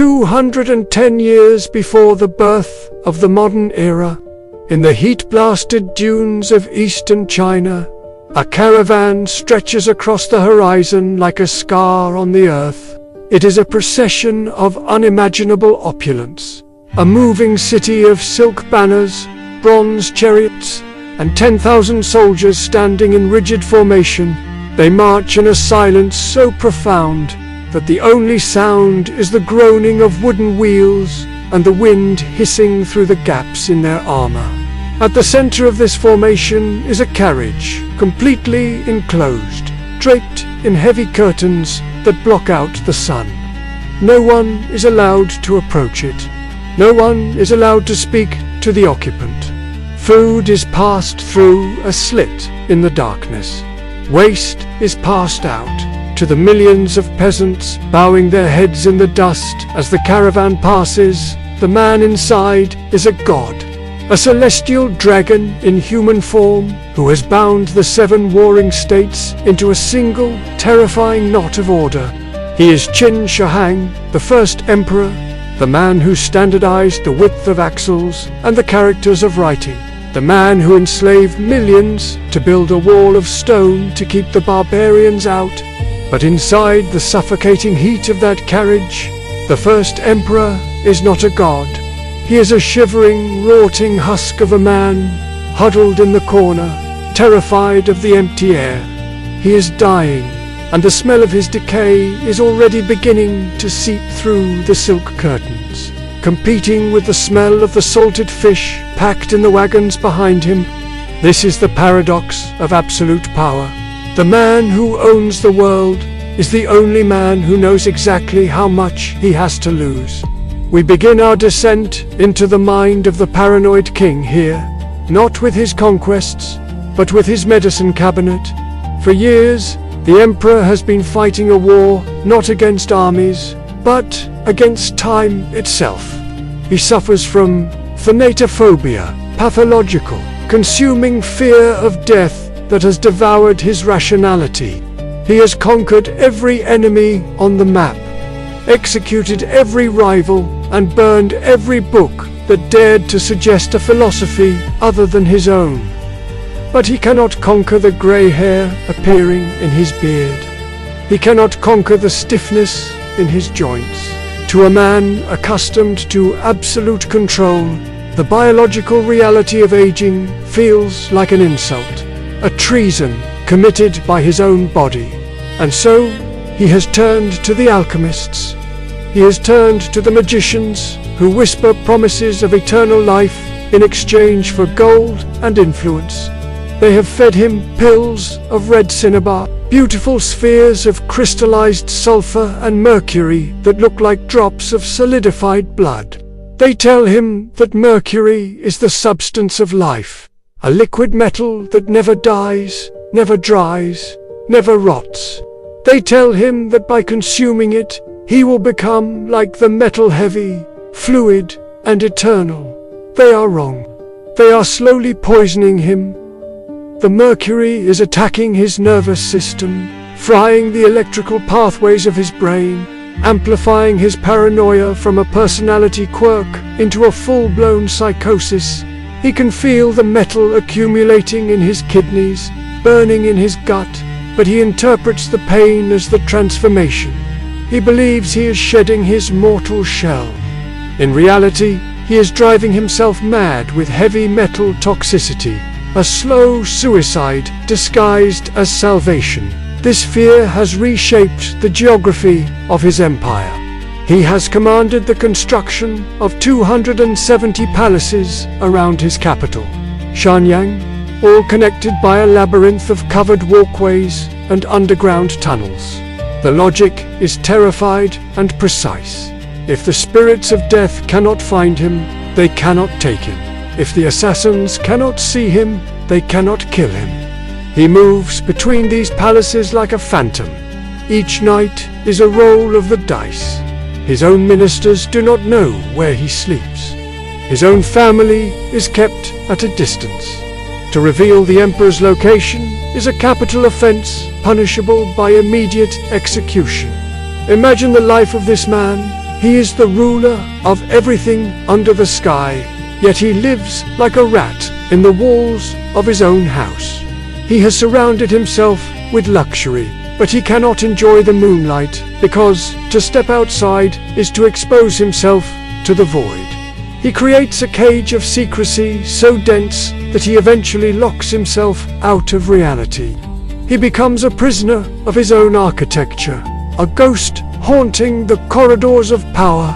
210 years before the birth of the modern era, in the heat-blasted dunes of eastern China, a caravan stretches across the horizon like a scar on the earth. It is a procession of unimaginable opulence, a moving city of silk banners, bronze chariots, and 10,000 soldiers standing in rigid formation. They march in a silence so profound that the only sound is the groaning of wooden wheels and the wind hissing through the gaps in their armor. At the center of this formation is a carriage, completely enclosed, draped in heavy curtains that block out the sun. No one is allowed to approach it. No one is allowed to speak to the occupant. Food is passed through a slit in the darkness. Waste is passed out to the millions of peasants bowing their heads in the dust as the caravan passes. The man inside is a god, a celestial dragon in human form who has bound the 7 warring states into a single, terrifying knot of order. He is Qin Shi Huang, the first emperor, the man who standardized the width of axles and the characters of writing, the man who enslaved millions to build a wall of stone to keep the barbarians out. But inside the suffocating heat of that carriage, the first emperor is not a god. He is a shivering, rotting husk of a man, huddled in the corner, terrified of the empty air. He is dying, and the smell of his decay is already beginning to seep through the silk curtains, competing with the smell of the salted fish packed in the wagons behind him. This is the paradox of absolute power. The man who owns the world is the only man who knows exactly how much he has to lose. We begin our descent into the mind of the paranoid king here, not with his conquests, but with his medicine cabinet. For years, the emperor has been fighting a war not against armies, but against time itself. He suffers from Thanatophobia, pathological, consuming fear of death that has devoured his rationality. He has conquered every enemy on the map, executed every rival, and burned every book that dared to suggest a philosophy other than his own. But he cannot conquer the grey hair appearing in his beard. He cannot conquer the stiffness in his joints. To a man accustomed to absolute control, the biological reality of aging feels like an insult, a treason committed by his own body. And so, he has turned to the alchemists. He has turned to the magicians who whisper promises of eternal life in exchange for gold and influence. They have fed him pills of red cinnabar, beautiful spheres of crystallized sulfur and mercury that look like drops of solidified blood. They tell him that mercury is the substance of life, a liquid metal that never dies, never dries, never rots. They tell him that by consuming it, he will become like the metal-heavy, fluid, and eternal. They are wrong. They are slowly poisoning him. The mercury is attacking his nervous system, frying the electrical pathways of his brain, amplifying his paranoia from a personality quirk into a full-blown psychosis. He can feel the metal accumulating in his kidneys, burning in his gut, but he interprets the pain as the transformation. He believes he is shedding his mortal shell. In reality, he is driving himself mad with heavy metal toxicity, a slow suicide disguised as salvation. This fear has reshaped the geography of his empire. He has commanded the construction of 270 palaces around his capital, Shenyang, all connected by a labyrinth of covered walkways and underground tunnels. The logic is terrified and precise. If the spirits of death cannot find him, they cannot take him. If the assassins cannot see him, they cannot kill him. He moves between these palaces like a phantom. Each night is a roll of the dice. His own ministers do not know where he sleeps. His own family is kept at a distance. To reveal the emperor's location is a capital offense punishable by immediate execution. Imagine the life of this man, He is the ruler of everything under the sky, yet he lives like a rat in the walls of his own house. He has surrounded himself with luxury, but he cannot enjoy the moonlight, because to step outside is to expose himself to the void. He creates a cage of secrecy so dense that he eventually locks himself out of reality. He becomes a prisoner of his own architecture, a ghost haunting the corridors of power,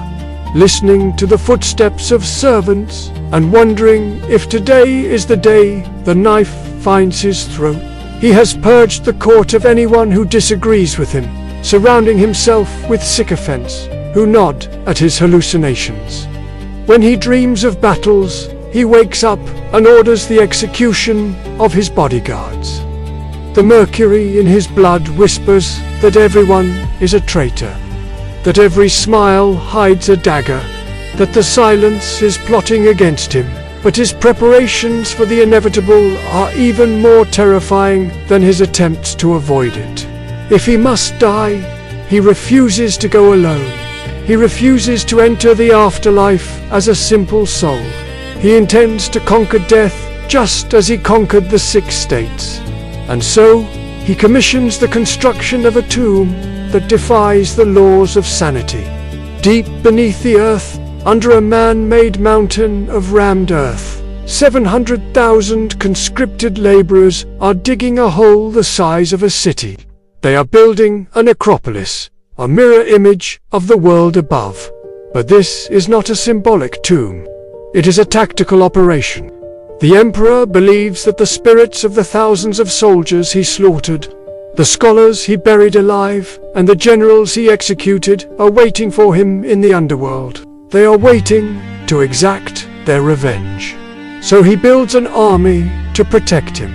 listening to the footsteps of servants and wondering if today is the day the knife finds his throat. He has purged the court of anyone who disagrees with him, surrounding himself with sycophants who nod at his hallucinations. When he dreams of battles, he wakes up and orders the execution of his bodyguards. The mercury in his blood whispers that everyone is a traitor, that every smile hides a dagger, that the silence is plotting against him. But his preparations for the inevitable are even more terrifying than his attempts to avoid it. If he must die, he refuses to go alone. He refuses to enter the afterlife as a simple soul. He intends to conquer death just as he conquered the 6 states. And so, he commissions the construction of a tomb that defies the laws of sanity. Deep beneath the earth, under a man-made mountain of rammed earth, 700,000 conscripted laborers are digging a hole the size of a city. They are building a necropolis, a mirror image of the world above. But this is not a symbolic tomb. It is a tactical operation. The emperor believes that the spirits of the thousands of soldiers he slaughtered, the scholars he buried alive, and the generals he executed are waiting for him in the underworld. They are waiting to exact their revenge. So he builds an army to protect him.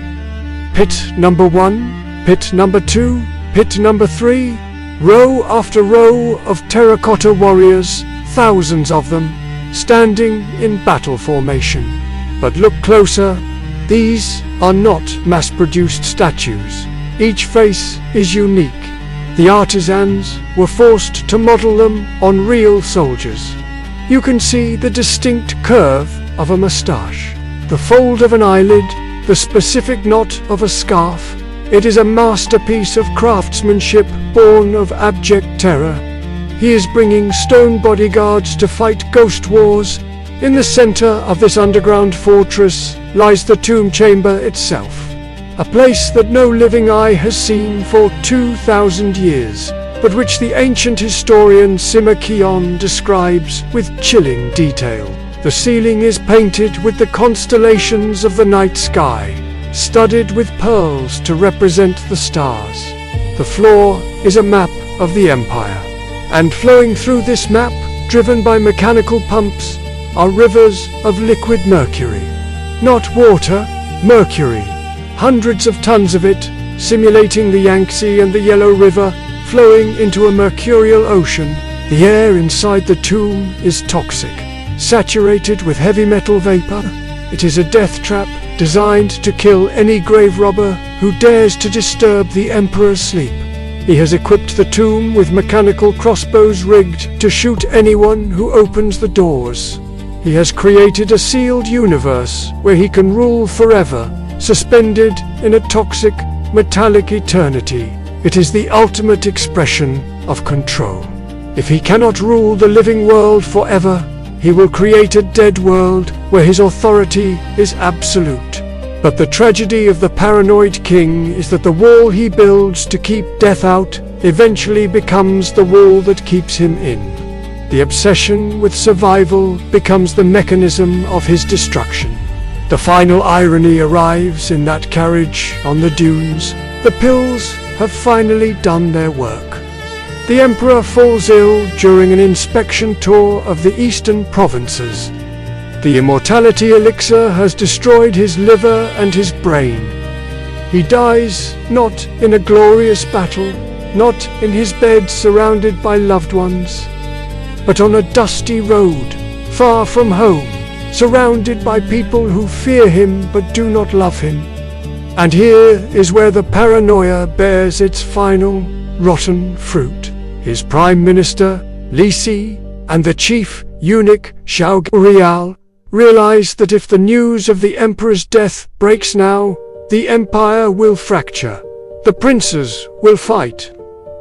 Pit number 1, pit number 2, pit number 3, row after row of terracotta warriors, thousands of them, standing in battle formation. But look closer, these are not mass-produced statues. Each face is unique. The artisans were forced to model them on real soldiers. You can see the distinct curve of a mustache, the fold of an eyelid, the specific knot of a scarf. It is a masterpiece of craftsmanship born of abject terror. He is bringing stone bodyguards to fight ghost wars. In the center of this underground fortress lies the tomb chamber itself, a place that no living eye has seen for 2,000 years, but which the ancient historian Sima Qian describes with chilling detail. The ceiling is painted with the constellations of the night sky, studded with pearls to represent the stars. The floor is a map of the empire, and flowing through this map, driven by mechanical pumps, are rivers of liquid mercury. Not water, mercury. Hundreds of tons of it, simulating the Yangtze and the Yellow River, flowing into a mercurial ocean. The air inside the tomb is toxic, saturated with heavy metal vapor. It is a death trap designed to kill any grave robber who dares to disturb the emperor's sleep. He has equipped the tomb with mechanical crossbows rigged to shoot anyone who opens the doors. He has created a sealed universe where he can rule forever, suspended in a toxic, metallic eternity. It is the ultimate expression of control. If he cannot rule the living world forever, he will create a dead world where his authority is absolute. But the tragedy of the paranoid king is that the wall he builds to keep death out eventually becomes the wall that keeps him in. The obsession with survival becomes the mechanism of his destruction. The final irony arrives in that carriage on the dunes. The pills have finally done their work. The emperor falls ill during an inspection tour of the eastern provinces. The immortality elixir has destroyed his liver and his brain. He dies not in a glorious battle, not in his bed surrounded by loved ones, but on a dusty road, far from home, surrounded by people who fear him but do not love him. And here is where the paranoia bears its final, rotten fruit. His prime minister, Li Si, and the chief eunuch Xiao realized that if the news of the emperor's death breaks now, the empire will fracture. The princes will fight.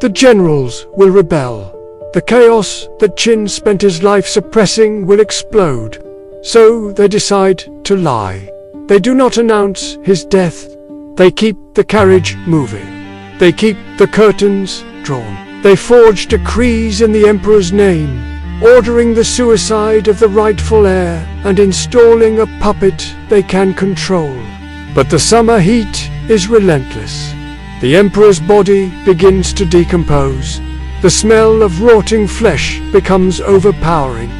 The generals will rebel. The chaos that Qin spent his life suppressing will explode. So they decide to lie. They do not announce his death. They keep the carriage moving. They keep the curtains drawn. They forge decrees in the emperor's name, ordering the suicide of the rightful heir and installing a puppet they can control. But the summer heat is relentless. The emperor's body begins to decompose. The smell of rotting flesh becomes overpowering.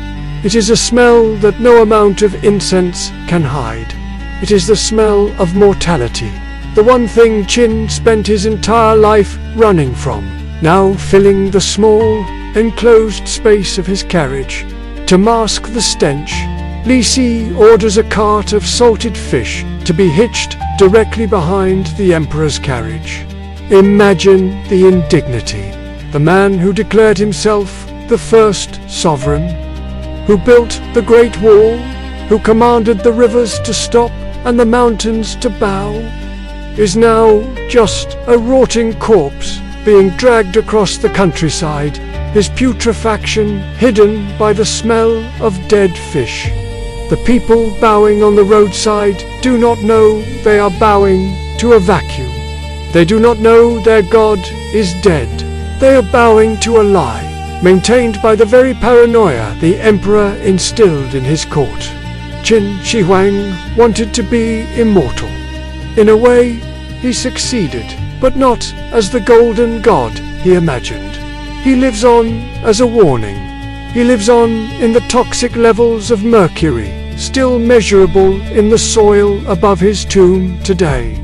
It is a smell that no amount of incense can hide. It is the smell of mortality. The one thing Qin spent his entire life running from, now filling the small, enclosed space of his carriage. To mask the stench, Li Si orders a cart of salted fish to be hitched directly behind the emperor's carriage. Imagine the indignity. The man who declared himself the first sovereign, who built the Great Wall, who commanded the rivers to stop and the mountains to bow, is now just a rotting corpse being dragged across the countryside, his putrefaction hidden by the smell of dead fish. The people bowing on the roadside do not know they are bowing to a vacuum. They do not know their god is dead. They are bowing to a lie, maintained by the very paranoia the emperor instilled in his court. Qin Shi Huang wanted to be immortal. In a way, he succeeded, but not as the golden god he imagined. He lives on as a warning. He lives on in the toxic levels of mercury, still measurable in the soil above his tomb today.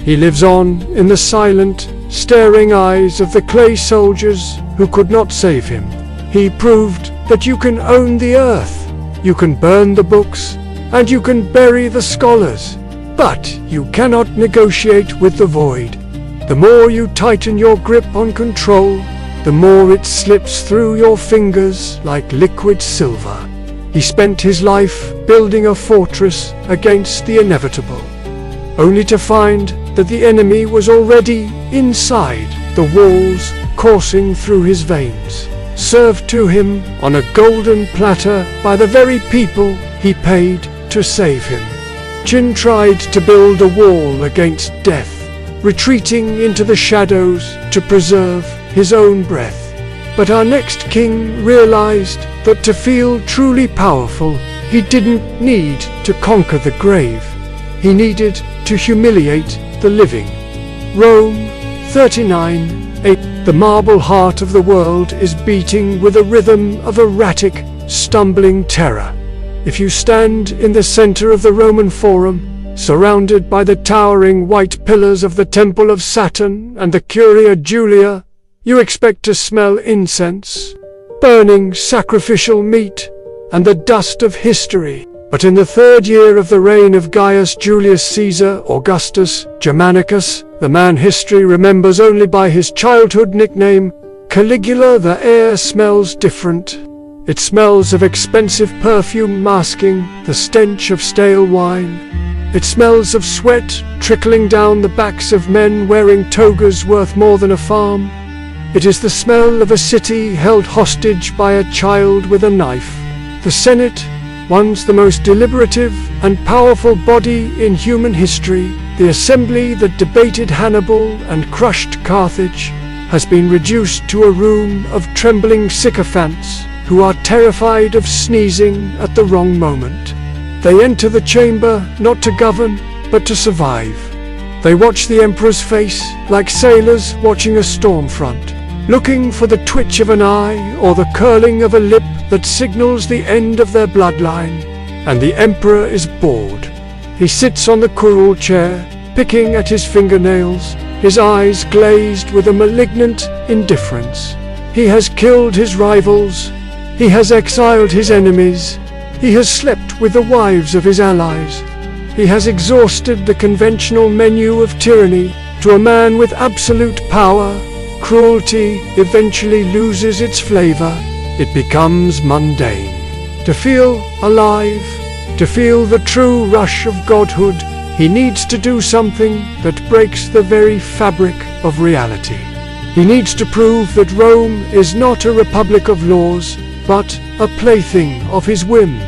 He lives on in the silent, staring eyes of the clay soldiers who could not save him. He proved that you can own the earth, you can burn the books, and you can bury the scholars, but you cannot negotiate with the void. The more you tighten your grip on control, the more it slips through your fingers like liquid silver. He spent his life building a fortress against the inevitable, only to find that the enemy was already inside the walls, coursing through his veins, served to him on a golden platter by the very people he paid to save him. Qin tried to build a wall against death, retreating into the shadows to preserve his own breath. But our next king realized that to feel truly powerful, he didn't need to conquer the grave. He needed to humiliate the living. Rome, 39:8. The marble heart of the world is beating with a rhythm of erratic, stumbling terror. If you stand in the center of the Roman Forum, surrounded by the towering white pillars of the Temple of Saturn and the Curia Julia, you expect to smell incense, burning sacrificial meat, and the dust of history. But in the third year of the reign of Gaius Julius Caesar Augustus Germanicus, the man history remembers only by his childhood nickname, Caligula, the air smells different. It smells of expensive perfume masking the stench of stale wine. It smells of sweat trickling down the backs of men wearing togas worth more than a farm. It is the smell of a city held hostage by a child with a knife. The Senate, once the most deliberative and powerful body in human history, the assembly that debated Hannibal and crushed Carthage, has been reduced to a room of trembling sycophants who are terrified of sneezing at the wrong moment. They enter the chamber not to govern, but to survive. They watch the emperor's face like sailors watching a storm front, looking for the twitch of an eye or the curling of a lip that signals the end of their bloodline. And the emperor is bored. He sits on the curule chair, picking at his fingernails, his eyes glazed with a malignant indifference. He has killed his rivals. He has exiled his enemies. He has slept with the wives of his allies. He has exhausted the conventional menu of tyranny. To a man with absolute power, cruelty eventually loses its flavor. it becomes mundane. To feel alive, to feel the true rush of godhood, he needs to do something that breaks the very fabric of reality. He needs to prove that Rome is not a republic of laws, but a plaything of his whim.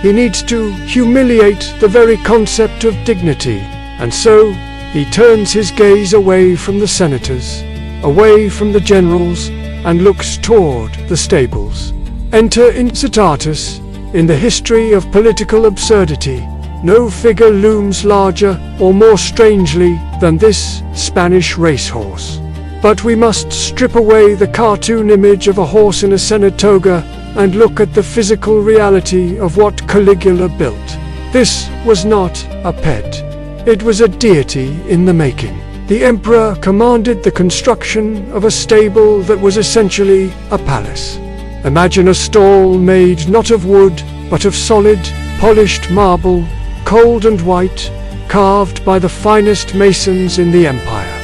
He needs to humiliate the very concept of dignity, and so he turns his gaze away from the senators, away from the generals, and looks toward the stables. Enter Incitatus. In the history of political absurdity, no figure looms larger or more strangely than this Spanish racehorse. But we must strip away the cartoon image of a horse in a senate toga and look at the physical reality of what Caligula built. This was not a pet. It was a deity in the making. The emperor commanded the construction of a stable that was essentially a palace. Imagine a stall made not of wood, but of solid, polished marble, cold and white, carved by the finest masons in the empire.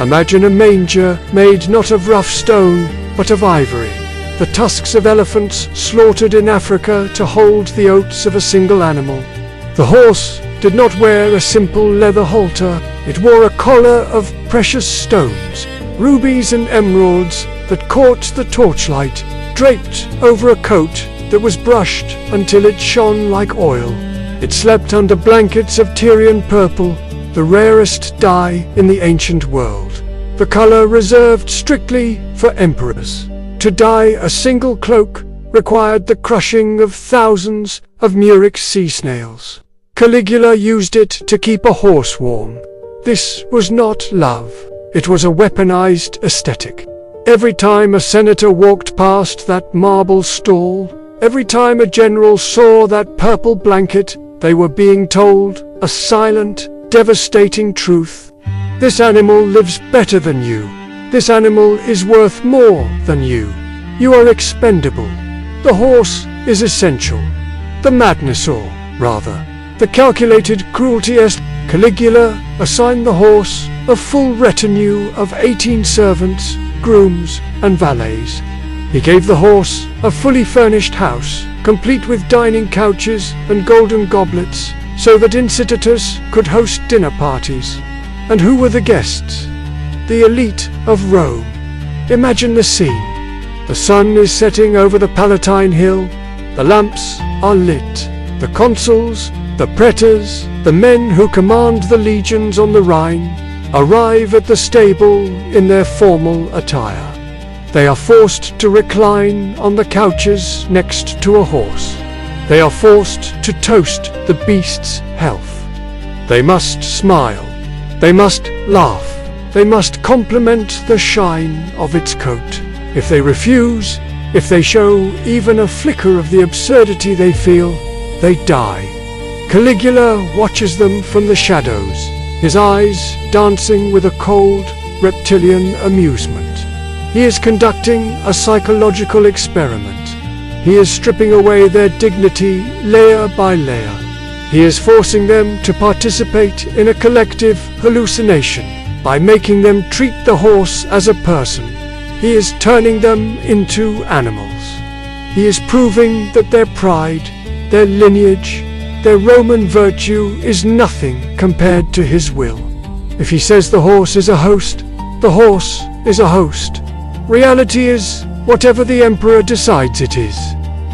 Imagine a manger made not of rough stone, but of ivory. The tusks of elephants slaughtered in Africa to hold the oats of a single animal. The horse did not wear a simple leather halter. It wore a collar of precious stones, rubies and emeralds that caught the torchlight, draped over a coat that was brushed until it shone like oil. It slept under blankets of Tyrian purple, the rarest dye in the ancient world, the color reserved strictly for emperors. To dye a single cloak required the crushing of thousands of murex sea snails. Caligula used it to keep a horse warm. This was not love. It was a weaponized aesthetic. Every time a senator walked past that marble stall, every time a general saw that purple blanket, they were being told a silent, devastating truth. This animal lives better than you. This animal is worth more than you. You are expendable. The horse is essential. The madness, or rather, the calculated cruelty est. Caligula assigned the horse a full retinue of 18 servants, grooms, and valets. He gave the horse a fully furnished house, complete with dining couches and golden goblets, so that Incitatus could host dinner parties. And who were the guests? The elite of Rome. Imagine the scene. The sun is setting over the Palatine Hill. The lamps are lit. The consuls, the praetors, the men who command the legions on the Rhine, arrive at the stable in their formal attire. They are forced to recline on the couches next to a horse. They are forced to toast the beast's health. They must smile. They must laugh. They must compliment the shine of its coat. If they refuse, if they show even a flicker of the absurdity they feel, they die. Caligula watches them from the shadows, his eyes dancing with a cold, reptilian amusement. He is conducting a psychological experiment. He is stripping away their dignity layer by layer. He is forcing them to participate in a collective hallucination by making them treat the horse as a person. He is turning them into animals. He is proving that their pride, their lineage, their Roman virtue is nothing compared to his will. If he says the horse is a host, the horse is a host. Reality is whatever the emperor decides it is.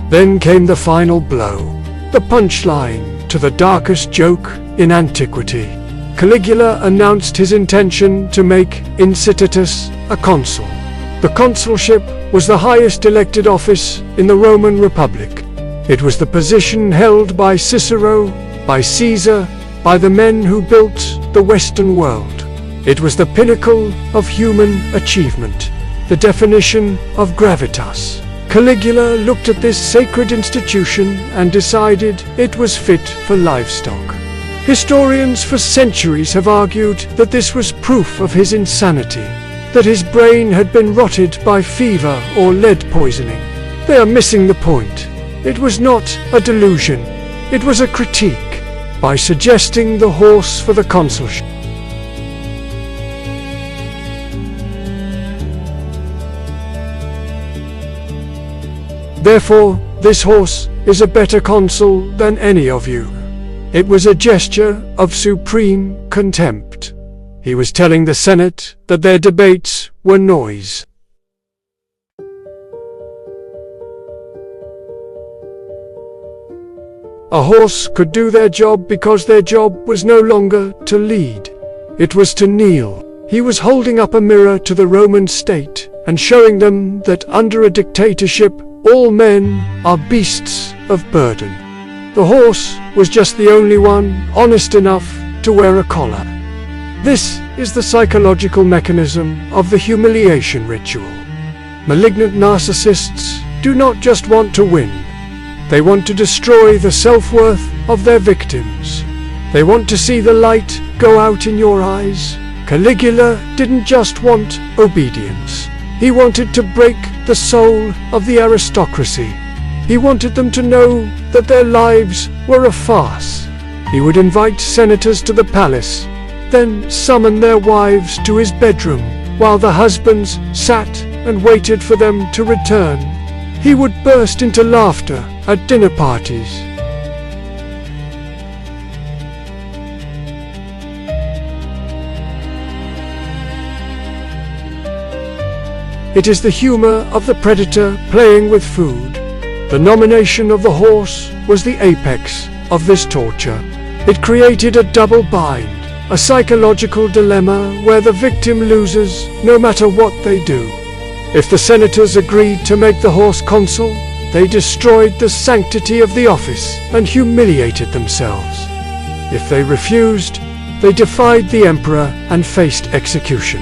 Then came the final blow, the punchline to the darkest joke in antiquity. Caligula announced his intention to make Incitatus a consul. The consulship was the highest elected office in the Roman Republic. It was the position held by Cicero, by Caesar, by the men who built the Western world. It was the pinnacle of human achievement, the definition of gravitas. Caligula looked at this sacred institution and decided it was fit for livestock. Historians for centuries have argued that this was proof of his insanity, that his brain had been rotted by fever or lead poisoning. They are missing the point. It was not a delusion, it was a critique, by suggesting the horse for the consulship. Therefore, this horse is a better consul than any of you." It was a gesture of supreme contempt. He was telling the Senate that their debates were noise. A horse could do their job because their job was no longer to lead. It was to kneel. He was holding up a mirror to the Roman state and showing them that under a dictatorship, all men are beasts of burden. The horse was just the only one honest enough to wear a collar. This is the psychological mechanism of the humiliation ritual. Malignant narcissists do not just want to win. They want to destroy the self-worth of their victims. They want to see the light go out in your eyes. Caligula didn't just want obedience. He wanted to break the soul of the aristocracy. He wanted them to know that their lives were a farce. He would invite senators to the palace, then summon their wives to his bedroom, while the husbands sat and waited for them to return. He would burst into laughter at dinner parties. It is the humor of the predator playing with food. The nomination of the horse was the apex of this torture. It created a double bind, a psychological dilemma where the victim loses no matter what they do. If the senators agreed to make the horse consul, they destroyed the sanctity of the office and humiliated themselves. If they refused, they defied the emperor and faced execution.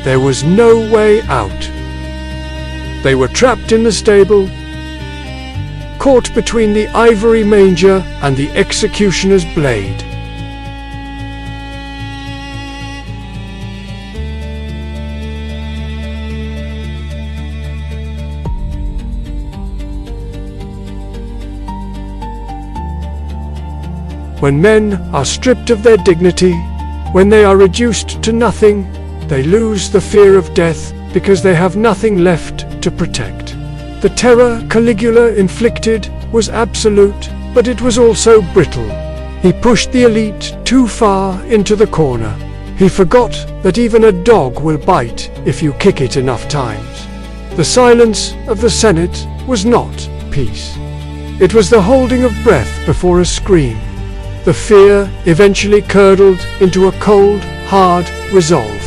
There was no way out. They were trapped in the stable, caught between the ivory manger and the executioner's blade. When men are stripped of their dignity, when they are reduced to nothing, they lose the fear of death because they have nothing left to protect. The terror Caligula inflicted was absolute, but it was also brittle. He pushed the elite too far into the corner. He forgot that even a dog will bite if you kick it enough times. The silence of the Senate was not peace. It was the holding of breath before a scream. The fear eventually curdled into a cold, hard resolve.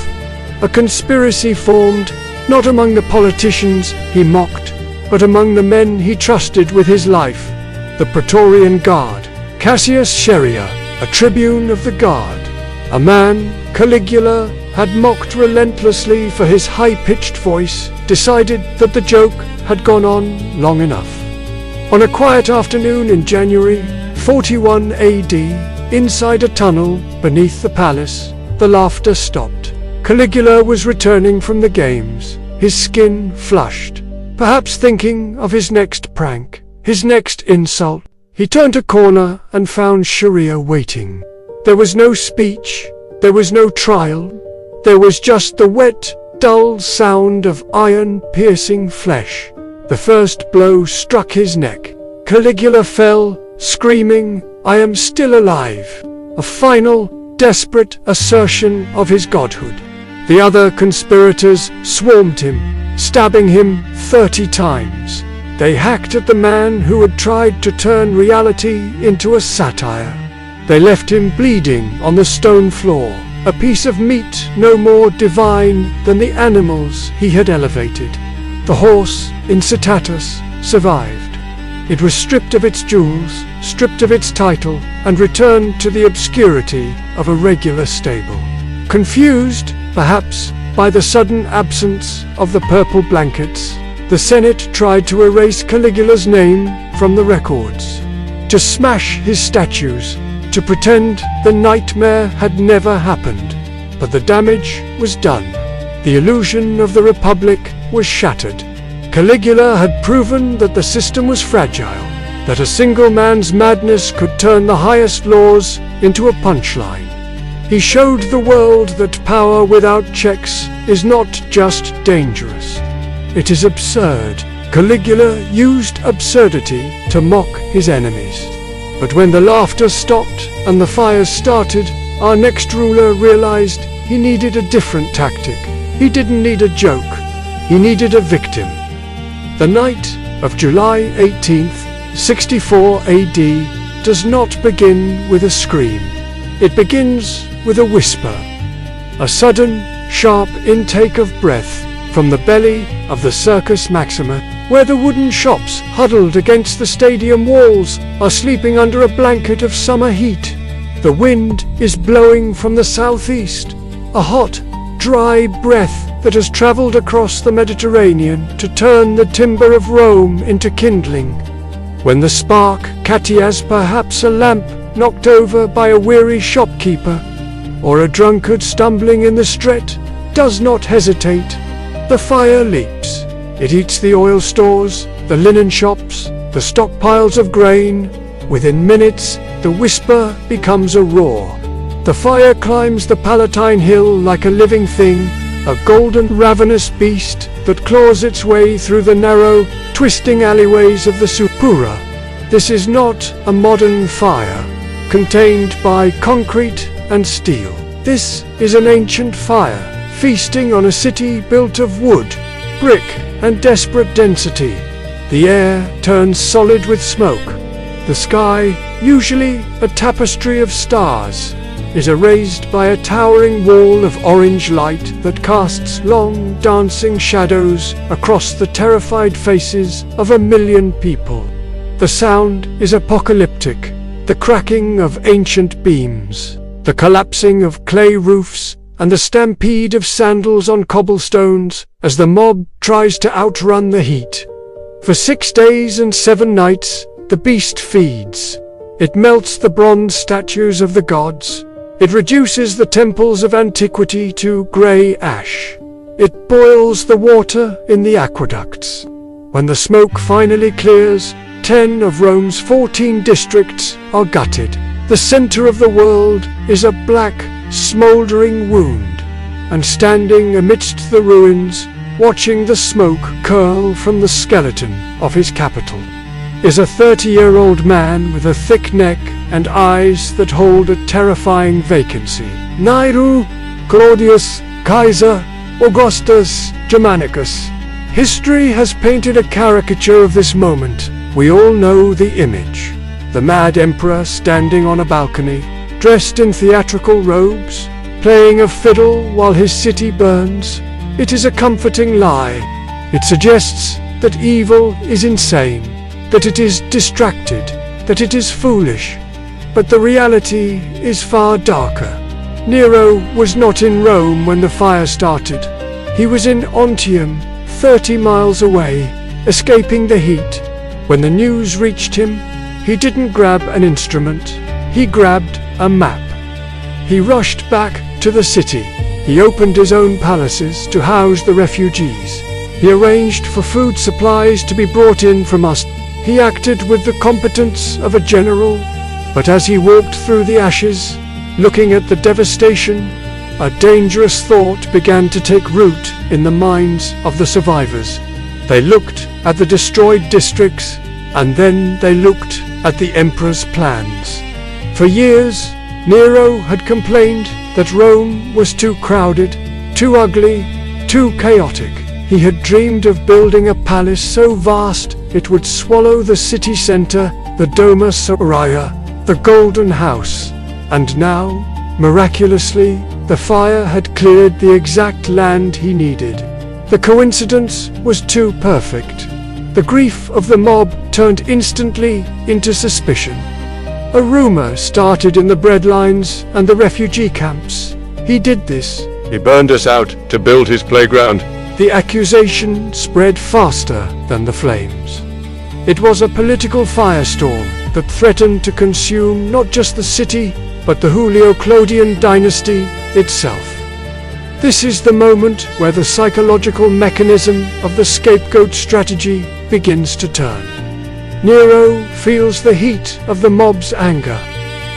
A conspiracy formed, not among the politicians he mocked, but among the men he trusted with his life. The Praetorian Guard, Cassius Scheria, a tribune of the guard, a man Caligula had mocked relentlessly for his high-pitched voice, decided that the joke had gone on long enough. On a quiet afternoon in January 41 AD, inside a tunnel beneath the palace, the laughter stopped. Caligula was returning from the games, his skin flushed, perhaps thinking of his next prank, his next insult. He turned a corner and found Scheria waiting. There was no speech, there was no trial, there was just the wet, dull sound of iron-piercing flesh. The first blow struck his neck. Caligula fell, screaming, "I am still alive," a final, desperate assertion of his godhood. The other conspirators swarmed him, stabbing him 30 times. They hacked at the man who had tried to turn reality into a satire. They left him bleeding on the stone floor, a piece of meat no more divine than the animals he had elevated. The horse, Incitatus, survived. It was stripped of its jewels, stripped of its title, and returned to the obscurity of a regular stable. Confused, perhaps, by the sudden absence of the purple blankets, the Senate tried to erase Caligula's name from the records, to smash his statues, to pretend the nightmare had never happened. But the damage was done. The illusion of the Republic was shattered. Caligula had proven that the system was fragile, that a single man's madness could turn the highest laws into a punchline. He showed the world that power without checks is not just dangerous. It is absurd, Caligula used absurdity to mock his enemies. But when the laughter stopped and the fires started, our next ruler realized he needed a different tactic. He didn't need a joke. He needed a victim. The night of July 18th, 64 AD does not begin with a scream. It begins with a whisper. A sudden, sharp intake of breath from the belly of the Circus Maxima, where the wooden shops huddled against the stadium walls are sleeping under a blanket of summer heat. The wind is blowing from the southeast, a hot, dry breath that has traveled across the Mediterranean to turn the timber of Rome into kindling. When the spark catches perhaps a lamp knocked over by a weary shopkeeper, or a drunkard stumbling in the street, does not hesitate. The fire leaps. It eats the oil stores, the linen shops, the stockpiles of grain. Within minutes, the whisper becomes a roar. The fire climbs the Palatine Hill like a living thing, a golden ravenous beast that claws its way through the narrow, twisting alleyways of the Supura. This is not a modern fire, contained by concrete and steel. This is an ancient fire, feasting on a city built of wood, brick, and desperate density. The air turns solid with smoke. The sky, usually a tapestry of stars, is erased by a towering wall of orange light that casts long, dancing shadows across the terrified faces of 1,000,000 people. The sound is apocalyptic, the cracking of ancient beams, the collapsing of clay roofs, and the stampede of sandals on cobblestones as the mob tries to outrun the heat. For 6 days and 7 nights, the beast feeds. It melts the bronze statues of the gods. It reduces the temples of antiquity to grey ash. It boils the water in the aqueducts. When the smoke finally clears, 10 of Rome's 14 districts are gutted. The center of the world is a black, smoldering wound, and standing amidst the ruins, watching the smoke curl from the skeleton of his capital, is a 30-year-old man with a thick neck and eyes that hold a terrifying vacancy. Nero, Claudius, Caesar, Augustus, Germanicus. History has painted a caricature of this moment. We all know the image. The mad emperor standing on a balcony, dressed in theatrical robes, playing a fiddle while his city burns. It is a comforting lie. It suggests that evil is insane, that it is distracted, that it is foolish. But the reality is far darker. Nero was not in Rome when the fire started. He was in Antium, 30 miles away, escaping the heat. When the news reached him, he didn't grab an instrument. He grabbed a map. He rushed back to the city. He opened his own palaces to house the refugees. He arranged for food supplies to be brought in from us. He acted with the competence of a general. But as he walked through the ashes, looking at the devastation, a dangerous thought began to take root in the minds of the survivors. They looked at the destroyed districts, and then they looked at the emperor's plans. For years, Nero had complained that Rome was too crowded, too ugly, too chaotic. He had dreamed of building a palace so vast it would swallow the city center, the Domus Aurea, the Golden House. And now, miraculously, the fire had cleared the exact land he needed. The coincidence was too perfect. The grief of the mob turned instantly into suspicion. A rumor started in the breadlines and the refugee camps. He did this. He burned us out to build his playground. The accusation spread faster than the flames. It was a political firestorm that threatened to consume not just the city, but the Julio-Claudian dynasty itself. This is the moment where the psychological mechanism of the scapegoat strategy begins to turn. Nero feels the heat of the mob's anger.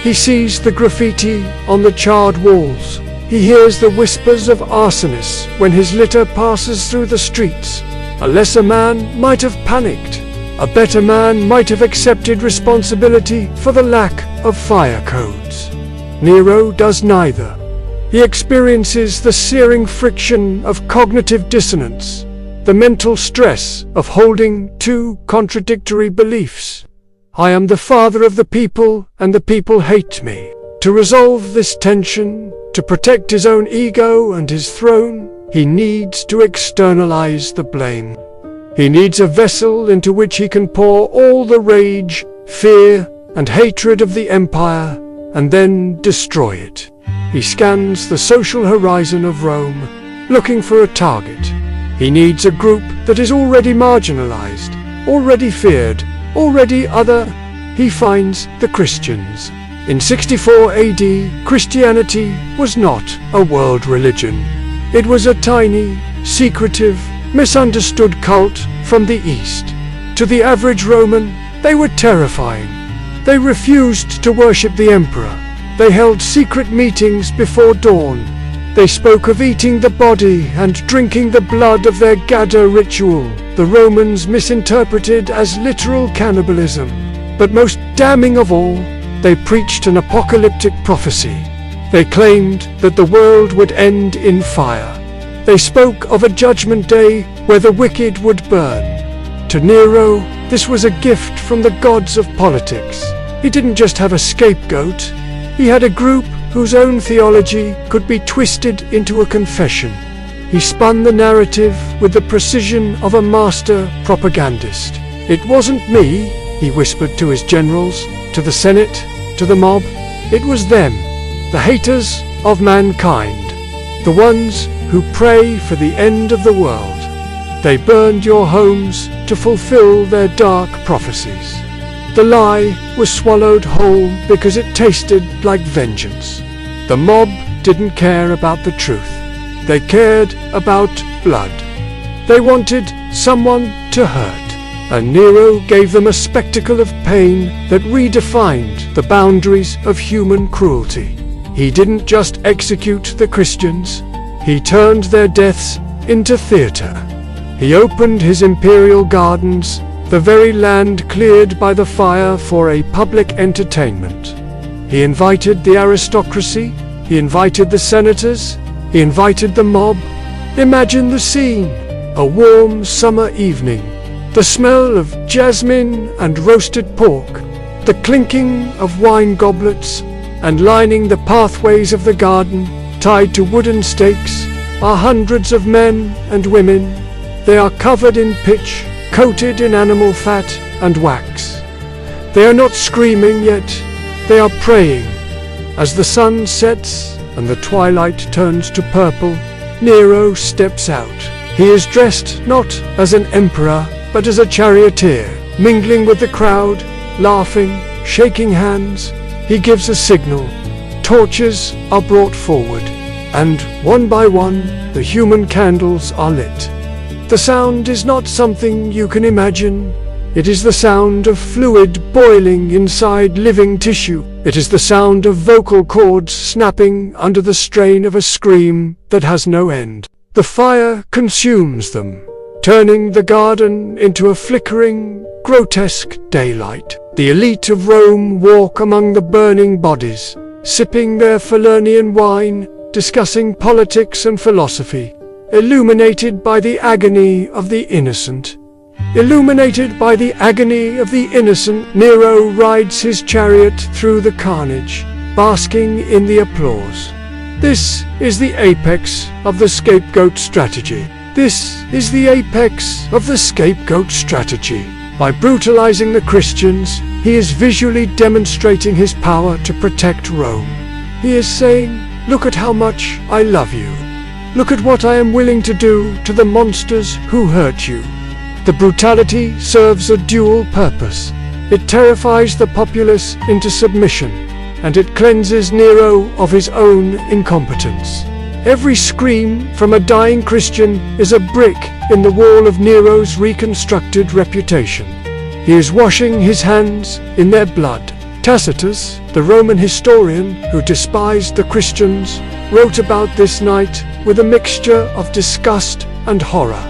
He sees the graffiti on the charred walls. He hears the whispers of arsonists when his litter passes through the streets. A lesser man might have panicked. A better man might have accepted responsibility for the lack of fire codes. Nero does neither. He experiences the searing friction of cognitive dissonance, the mental stress of holding two contradictory beliefs. I am the father of the people, and the people hate me. To resolve this tension, to protect his own ego and his throne, he needs to externalize the blame. He needs a vessel into which he can pour all the rage, fear, and hatred of the empire, and then destroy it. He scans the social horizon of Rome, looking for a target. He needs a group that is already marginalized, already feared, already other. He finds the Christians. In 64 AD, Christianity was not a world religion. It was a tiny, secretive, misunderstood cult from the East. To the average Roman, they were terrifying. They refused to worship the emperor. They held secret meetings before dawn. They spoke of eating the body and drinking the blood of their Gada ritual, the Romans misinterpreted as literal cannibalism. But most damning of all, they preached an apocalyptic prophecy. They claimed that the world would end in fire. They spoke of a judgment day where the wicked would burn. To Nero, this was a gift from the gods of politics. He didn't just have a scapegoat. He had a group whose own theology could be twisted into a confession. He spun the narrative with the precision of a master propagandist. It wasn't me, he whispered to his generals, to the Senate, to the mob. It was them, the haters of mankind, the ones who pray for the end of the world. They burned your homes to fulfill their dark prophecies. The lie was swallowed whole because it tasted like vengeance. The mob didn't care about the truth. They cared about blood. They wanted someone to hurt. And Nero gave them a spectacle of pain that redefined the boundaries of human cruelty. He didn't just execute the Christians. He turned their deaths into theater. He opened his imperial gardens, the very land cleared by the fire, for a public entertainment. He invited the aristocracy, he invited the senators, he invited the mob. Imagine the scene: a warm summer evening, the smell of jasmine and roasted pork, the clinking of wine goblets, and lining the pathways of the garden, tied to wooden stakes, are hundreds of men and women. They are covered in pitch, coated in animal fat and wax. They are not screaming yet, they are praying. As the sun sets and the twilight turns to purple, Nero steps out. He is dressed not as an emperor, but as a charioteer, mingling with the crowd, laughing, shaking hands. He gives a signal. Torches are brought forward, and one by one, the human candles are lit. The sound is not something you can imagine. It is the sound of fluid boiling inside living tissue. It is the sound of vocal cords snapping under the strain of a scream that has no end. The fire consumes them, turning the garden into a flickering, grotesque daylight. The elite of Rome walk among the burning bodies, sipping their Falernian wine, discussing politics and philosophy, illuminated by the agony of the innocent. Illuminated by the agony of the innocent, Nero rides his chariot through the carnage, basking in the applause. This is the apex of the scapegoat strategy. This is the apex of the scapegoat strategy. By brutalizing the Christians, he is visually demonstrating his power to protect Rome. He is saying, "Look at how much I love you. Look at what I am willing to do to the monsters who hurt you." The brutality serves a dual purpose. It terrifies the populace into submission, and it cleanses Nero of his own incompetence. Every scream from a dying Christian is a brick in the wall of Nero's reconstructed reputation. He is washing his hands in their blood. Tacitus, the Roman historian who despised the Christians, wrote about this night with a mixture of disgust and horror.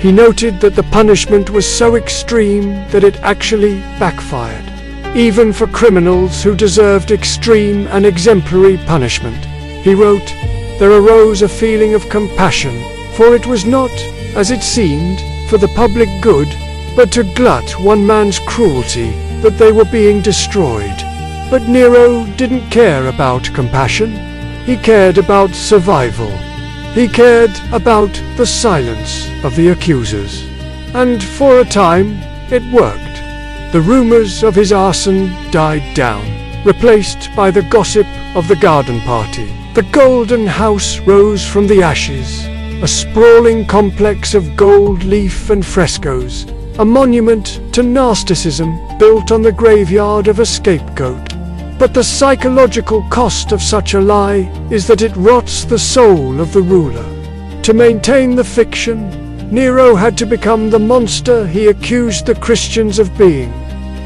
He noted that the punishment was so extreme that it actually backfired, even for criminals who deserved extreme and exemplary punishment. He wrote, "There arose a feeling of compassion, for it was not, as it seemed, for the public good, but to glut one man's cruelty that they were being destroyed." But Nero didn't care about compassion. He cared about survival. He cared about the silence of the accusers. And for a time, it worked. The rumors of his arson died down, replaced by the gossip of the garden party. The Golden House rose from the ashes, a sprawling complex of gold leaf and frescoes, a monument to narcissism built on the graveyard of a scapegoat. But the psychological cost of such a lie is that it rots the soul of the ruler. To maintain the fiction, Nero had to become the monster he accused the Christians of being.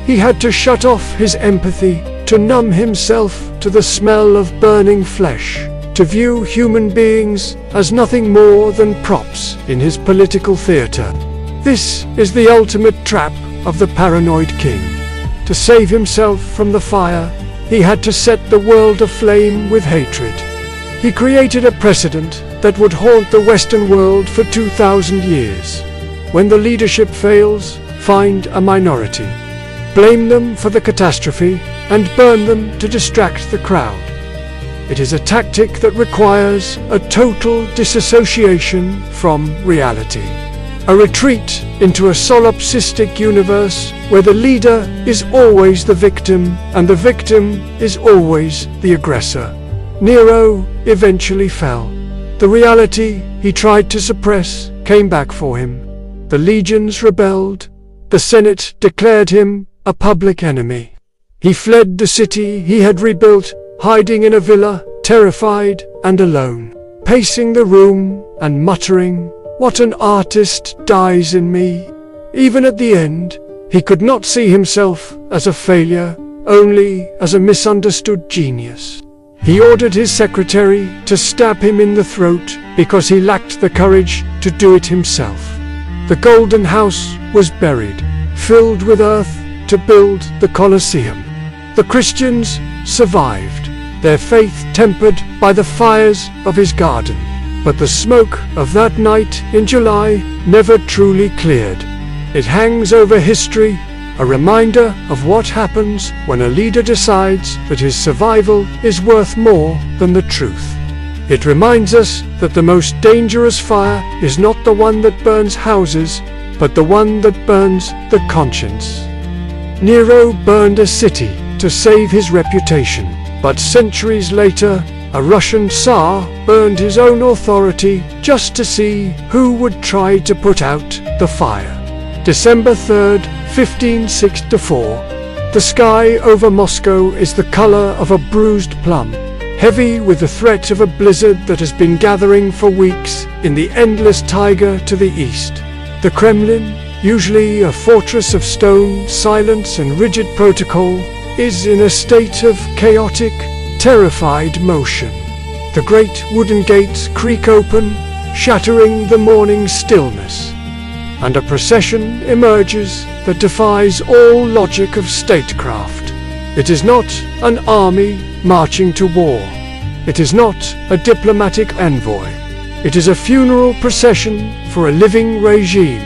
He had to shut off his empathy, to numb himself to the smell of burning flesh, to view human beings as nothing more than props in his political theater. This is the ultimate trap of the paranoid king. To save himself from the fire, he had to set the world aflame with hatred. He created a precedent that would haunt the Western world for 2,000 years. When the leadership fails, find a minority. Blame them for the catastrophe and burn them to distract the crowd. It is a tactic that requires a total disassociation from reality. A retreat into a solipsistic universe where the leader is always the victim and the victim is always the aggressor. Nero eventually fell. The reality he tried to suppress came back for him. The legions rebelled. The Senate declared him a public enemy. He fled the city he had rebuilt, hiding in a villa, terrified and alone, pacing the room and muttering, "What an artist dies in me." Even at the end, he could not see himself as a failure, only as a misunderstood genius. He ordered his secretary to stab him in the throat because he lacked the courage to do it himself. The Golden House was buried, filled with earth to build the Colosseum. The Christians survived, their faith tempered by the fires of his garden. But the smoke of that night in July never truly cleared. It hangs over history, a reminder of what happens when a leader decides that his survival is worth more than the truth. It reminds us that the most dangerous fire is not the one that burns houses, but the one that burns the conscience. Nero burned a city to save his reputation, but centuries later, a Russian Tsar burned his own authority just to see who would try to put out the fire. December 3rd, 1564. The sky over Moscow is the color of a bruised plum, heavy with the threat of a blizzard that has been gathering for weeks in the endless taiga to the east. The Kremlin, usually a fortress of stone, silence and rigid protocol, is in a state of chaotic, terrified motion. The great wooden gates creak open, shattering the morning stillness, and a procession emerges that defies all logic of statecraft. It is not an army marching to war. It is not a diplomatic envoy. It is a funeral procession for a living regime.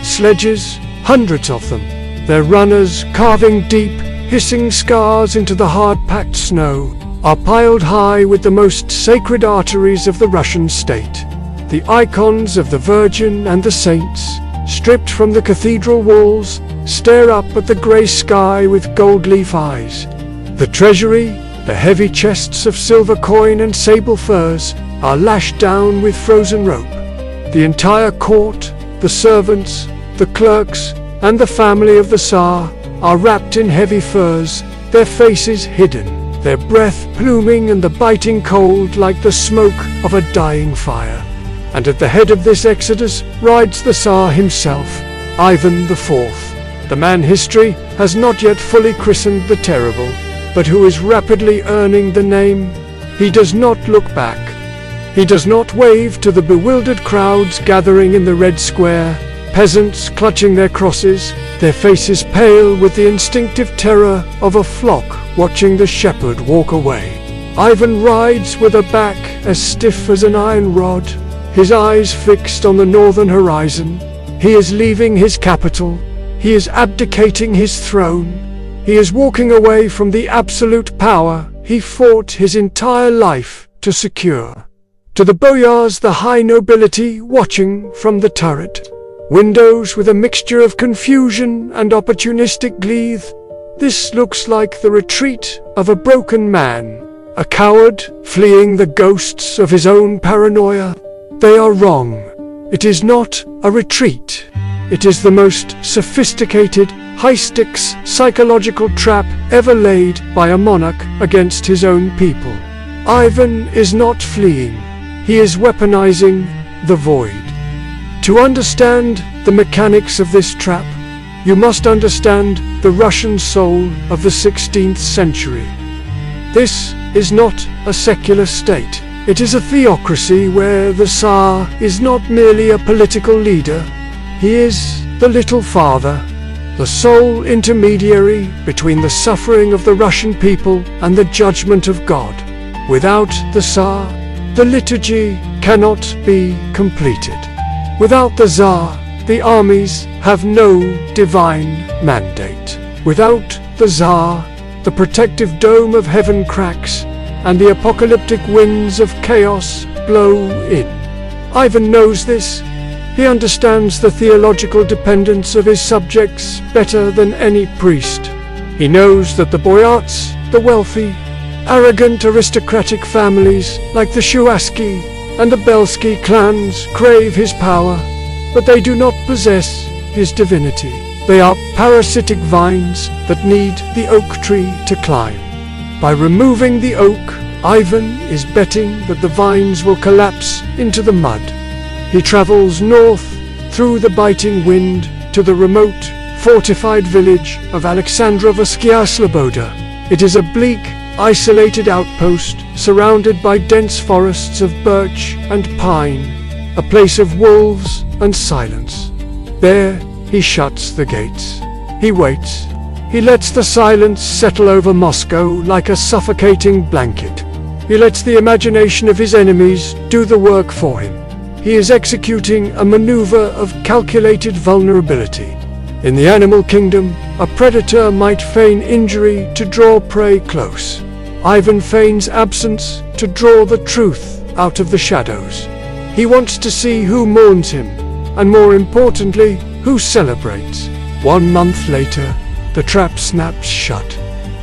Sledges, hundreds of them, their runners carving deep, hissing scars into the hard-packed snow, are piled high with the most sacred arteries of the Russian state. The icons of the Virgin and the saints, stripped from the cathedral walls, stare up at the grey sky with gold leaf eyes. The treasury, the heavy chests of silver coin and sable furs, are lashed down with frozen rope. The entire court, the servants, the clerks, and the family of the Tsar are wrapped in heavy furs, their faces hidden, their breath pluming and the biting cold like the smoke of a dying fire. And at the head of this exodus rides the Tsar himself, Ivan IV, the man history has not yet fully christened the Terrible, but who is rapidly earning the name. He does not look back. He does not wave to the bewildered crowds gathering in the red square, peasants clutching their crosses, their faces pale with the instinctive terror of a flock watching the shepherd walk away. Ivan rides with a back as stiff as an iron rod, his eyes fixed on the northern horizon. He is leaving his capital. He is abdicating his throne. He is walking away from the absolute power he fought his entire life to secure. To the boyars, the high nobility watching from the turret windows with a mixture of confusion and opportunistic glee, this looks like the retreat of a broken man, a coward fleeing the ghosts of his own paranoia. They are wrong. It is not a retreat. It is the most sophisticated, high-stakes psychological trap ever laid by a monarch against his own people. Ivan is not fleeing. He is weaponizing the void. To understand the mechanics of this trap, you must understand the Russian soul of the 16th century. This is not a secular state. It is a theocracy where the Tsar is not merely a political leader. He is the Little Father, the sole intermediary between the suffering of the Russian people and the judgment of God. Without the Tsar, the liturgy cannot be completed. Without the Tsar, the armies have no divine mandate. Without the Tsar, the protective dome of heaven cracks, and the apocalyptic winds of chaos blow in. Ivan knows this. He understands the theological dependence of his subjects better than any priest. He knows that the boyars, the wealthy, arrogant aristocratic families like the Shuasky and the Belsky clans crave his power, but they do not possess his divinity. They are parasitic vines that need the oak tree to climb. By removing the oak, Ivan is betting that the vines will collapse into the mud. He travels north through the biting wind to the remote, fortified village of Alexandrovskaya Sloboda. It is a bleak, isolated outpost surrounded by dense forests of birch and pine, a place of wolves and silence. There, he shuts the gates. He waits. He lets the silence settle over Moscow like a suffocating blanket. He lets the imagination of his enemies do the work for him. He is executing a maneuver of calculated vulnerability. In the animal kingdom, a predator might feign injury to draw prey close. Ivan feigns absence to draw the truth out of the shadows. He wants to see who mourns him, and more importantly, who celebrates. 1 month later, the trap snaps shut.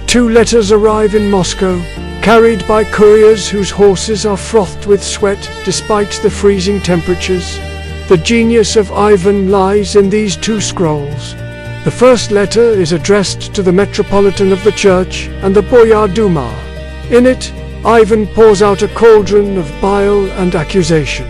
2 letters arrive in Moscow, carried by couriers whose horses are frothed with sweat despite the freezing temperatures. The genius of Ivan lies in these 2 scrolls. The first letter is addressed to the Metropolitan of the Church and the Boyar Duma. In it, Ivan pours out a cauldron of bile and accusation.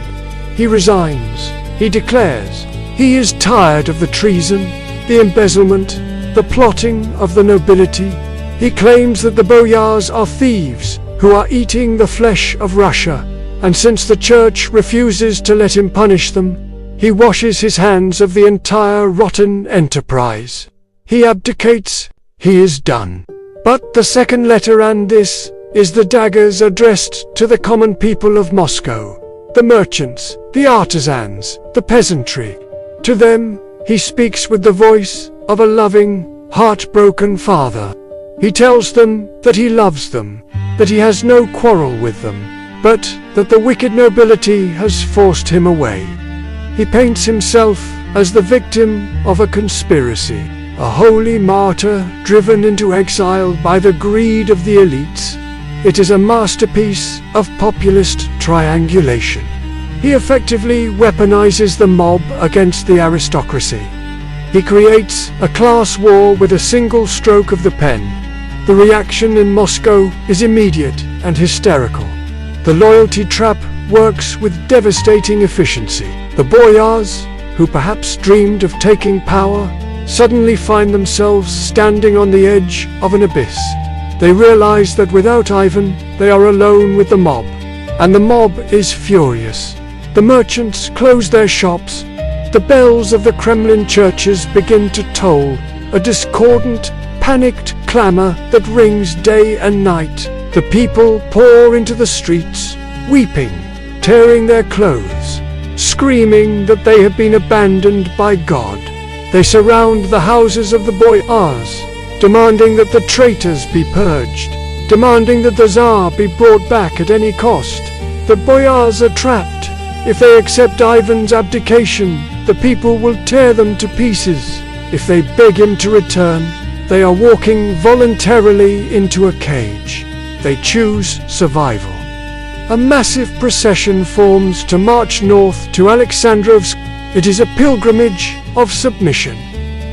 He resigns. He declares he is tired of the treason, the embezzlement, the plotting of the nobility. He claims that the boyars are thieves who are eating the flesh of Russia, and since the Church refuses to let him punish them, he washes his hands of the entire rotten enterprise. He abdicates. He is done. But the second letter, and this is the daggers addressed to the common people of Moscow, the merchants, the artisans, the peasantry. To them, he speaks with the voice of a loving, heartbroken father. He tells them that he loves them, that he has no quarrel with them, but that the wicked nobility has forced him away. He paints himself as the victim of a conspiracy, a holy martyr driven into exile by the greed of the elites. It is a masterpiece of populist triangulation. He effectively weaponizes the mob against the aristocracy. He creates a class war with a single stroke of the pen. The reaction in Moscow is immediate and hysterical. The loyalty trap works with devastating efficiency. The boyars, who perhaps dreamed of taking power, suddenly find themselves standing on the edge of an abyss. They realize that without Ivan, they are alone with the mob. and the mob is furious. The merchants close their shops. The bells of the Kremlin churches begin to toll, a discordant, panicked clamor that rings day and night. The people pour into the streets, weeping, tearing their clothes, screaming that they have been abandoned by God. They surround the houses of the boyars, demanding that the traitors be purged, demanding that the Tsar be brought back at any cost. The boyars are trapped. If they accept Ivan's abdication, the people will tear them to pieces. If they beg him to return, they are walking voluntarily into a cage. They choose survival. A massive procession forms to march north to Alexandrovsk. It is a pilgrimage of submission.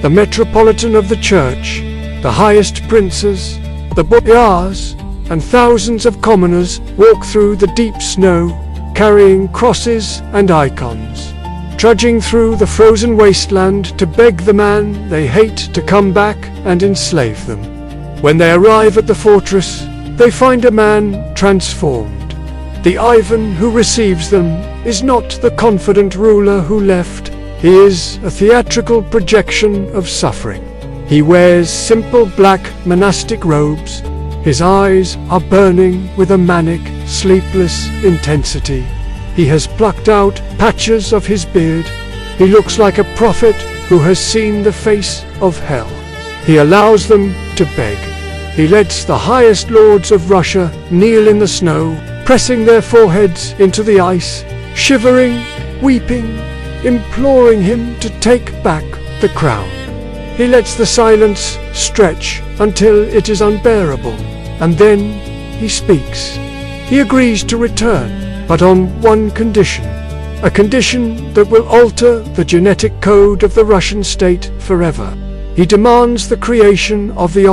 The metropolitan of the church, the highest princes, the boyars, and thousands of commoners walk through the deep snow, carrying crosses and icons, trudging through the frozen wasteland to beg the man they hate to come back and enslave them. When they arrive at the fortress, they find a man transformed. The Ivan who receives them is not the confident ruler who left. He is a theatrical projection of suffering. He wears simple black monastic robes. His eyes are burning with a manic, sleepless intensity. He has plucked out patches of his beard. He looks like a prophet who has seen the face of hell. He allows them to beg. He lets the highest lords of Russia kneel in the snow, pressing their foreheads into the ice, shivering, weeping, imploring him to take back the crown. He lets the silence stretch until it is unbearable, and then he speaks. He agrees to return, but on one condition, a condition that will alter the genetic code of the Russian state forever. He demands the creation of the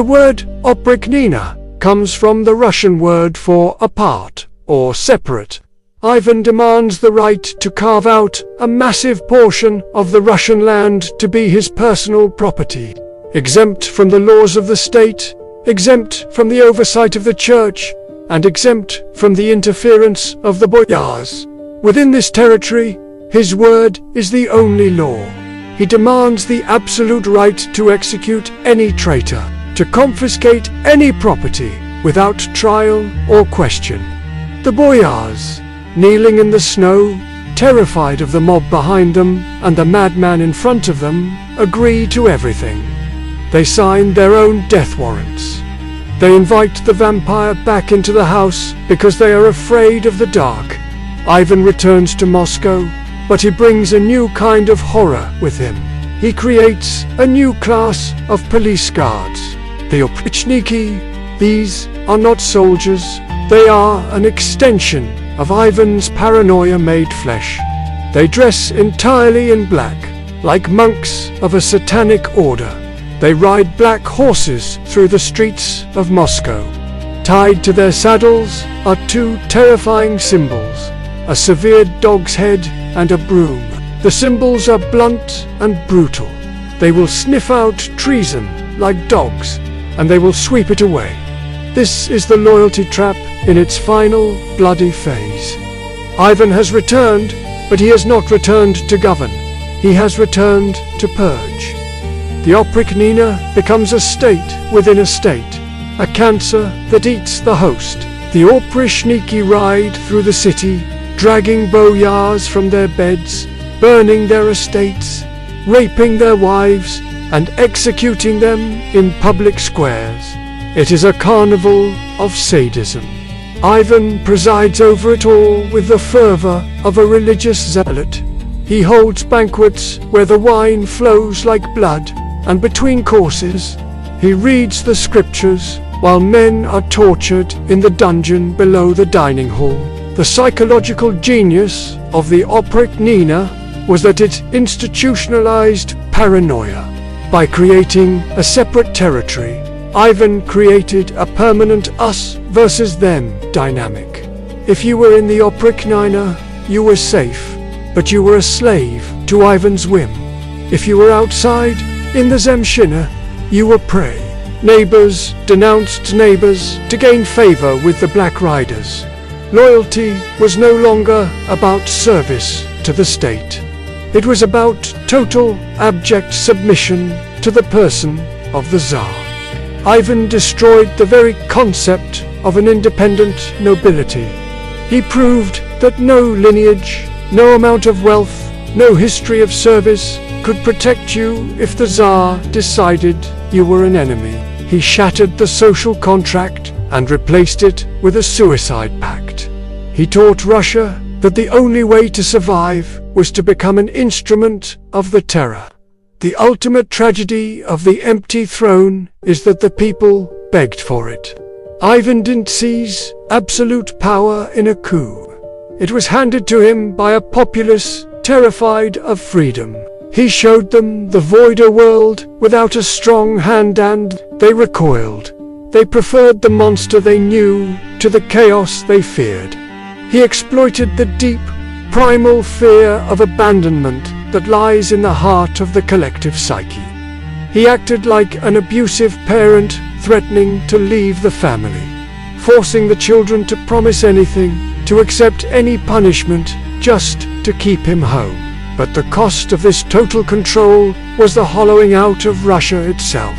word oprichnina comes from the Russian word for apart or separate. Ivan demands the right to carve out a massive portion of the Russian land to be his personal property, exempt from the laws of the state, exempt from the oversight of the church, and exempt from the interference of the boyars. Within this territory, his word is the only law. He demands the absolute right to execute any traitor, to confiscate any property without trial or question. The boyars, kneeling in the snow, terrified of the mob behind them and the madman in front of them, agree to everything. They sign their own death warrants. They invite the vampire back into the house because they are afraid of the dark. Ivan returns to Moscow, but he brings a new kind of horror with him. He creates a new class of police guards, the oprichniki. These are not soldiers, they are an extension of Ivan's paranoia made flesh. They dress entirely in black, like monks of a satanic order. They ride black horses through the streets of Moscow. Tied to their saddles are two terrifying symbols, a severed dog's head and a broom. The symbols are blunt and brutal. They will sniff out treason like dogs, and they will sweep it away. This is the loyalty trap in its final bloody phase. Ivan has returned, but he has not returned to govern. He has returned to purge. The oprichnina becomes a state within a state, a cancer that eats the host. The oprichniki ride through the city, dragging boyars from their beds, burning their estates, raping their wives, and executing them in public squares. It is a carnival of sadism. Ivan presides over it all with the fervor of a religious zealot. He holds banquets where the wine flows like blood, and between courses, he reads the scriptures while men are tortured in the dungeon below the dining hall. The psychological genius of the oprichnina was that it institutionalized paranoia. By creating a separate territory, Ivan created a permanent us versus them dynamic. If you were in the oprichnina, you were safe, but you were a slave to Ivan's whim. If you were outside, in the Zemshina, you were prey. Neighbors denounced neighbors to gain favor with the Black Riders. Loyalty was no longer about service to the state. It was about total, abject submission to the person of the Tsar. Ivan destroyed the very concept of an independent nobility. He proved that no lineage, no amount of wealth, no history of service could protect you if the Tsar decided you were an enemy. He shattered the social contract and replaced it with a suicide pact. He taught Russia that the only way to survive was to become an instrument of the terror. The ultimate tragedy of the empty throne is that the people begged for it. Ivan didn't seize absolute power in a coup. It was handed to him by a populace terrified of freedom. He showed them the voider world without a strong hand and they recoiled. They preferred the monster they knew to the chaos they feared. He exploited the deep, primal fear of abandonment that lies in the heart of the collective psyche. He acted like an abusive parent threatening to leave the family, forcing the children to promise anything, to accept any punishment, just to keep him home. But the cost of this total control was the hollowing out of Russia itself.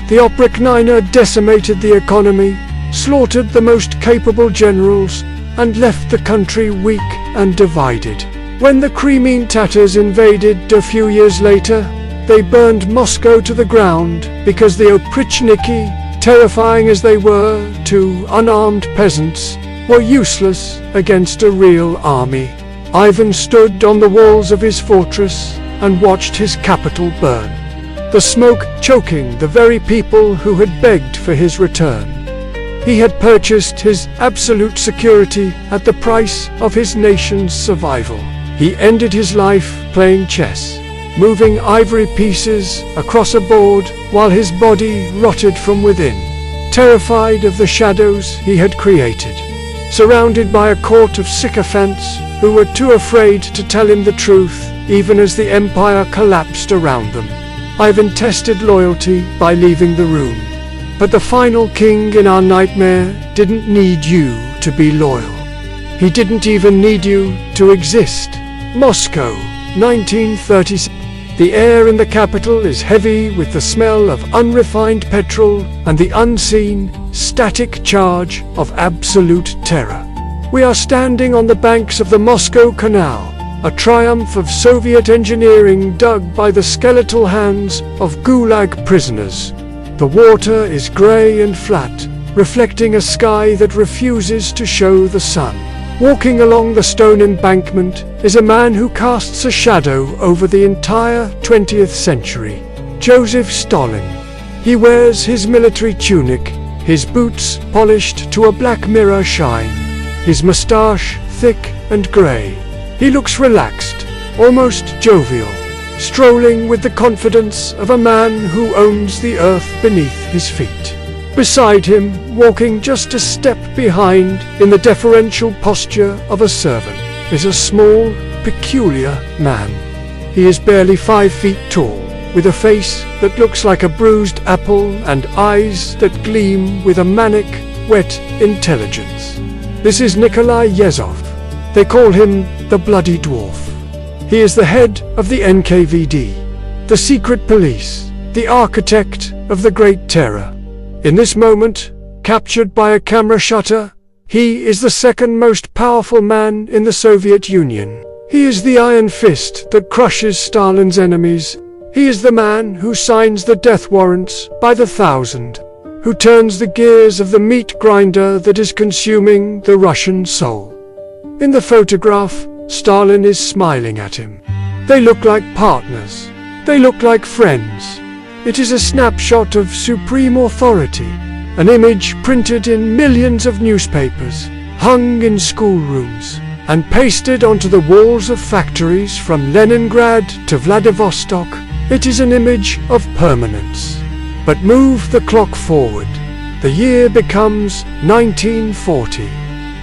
The Oprichnina decimated the economy, slaughtered the most capable generals, and left the country weak and divided. When the Crimean Tatars invaded a few years later, they burned Moscow to the ground because the Oprichniki, terrifying as they were to unarmed peasants, were useless against a real army. Ivan stood on the walls of his fortress and watched his capital burn, the smoke choking the very people who had begged for his return. He had purchased his absolute security at the price of his nation's survival. He ended his life playing chess, moving ivory pieces across a board while his body rotted from within, terrified of the shadows he had created. Surrounded by a court of sycophants who were too afraid to tell him the truth, even as the empire collapsed around them, Ivan tested loyalty by leaving the room. But the final king in our nightmare didn't need you to be loyal. He didn't even need you to exist. Moscow, 1936. The air in the capital is heavy with the smell of unrefined petrol and the unseen, static charge of absolute terror. We are standing on the banks of the Moscow Canal, a triumph of Soviet engineering dug by the skeletal hands of Gulag prisoners. The water is grey and flat, reflecting a sky that refuses to show the sun. Walking along the stone embankment is a man who casts a shadow over the entire 20th century, Joseph Stalin. He wears his military tunic, his boots polished to a black mirror shine, his moustache thick and grey. He looks relaxed, almost jovial, strolling with the confidence of a man who owns the earth beneath his feet. Beside him, walking just a step behind in the deferential posture of a servant, is a small, peculiar man. He is barely 5 feet tall, with a face that looks like a bruised apple and eyes that gleam with a manic, wet intelligence. This is Nikolai Yezhov. They call him the Bloody Dwarf. He is the head of the NKVD, the secret police, the architect of the Great Terror. In this moment, captured by a camera shutter, he is the second most powerful man in the Soviet Union. He is the iron fist that crushes Stalin's enemies. He is the man who signs the death warrants by the thousand, who turns the gears of the meat grinder that is consuming the Russian soul. In the photograph, Stalin is smiling at him. They look like partners. They look like friends. It is a snapshot of supreme authority, an image printed in millions of newspapers, hung in schoolrooms, and pasted onto the walls of factories from Leningrad to Vladivostok. It is an image of permanence. But move the clock forward. The year becomes 1940.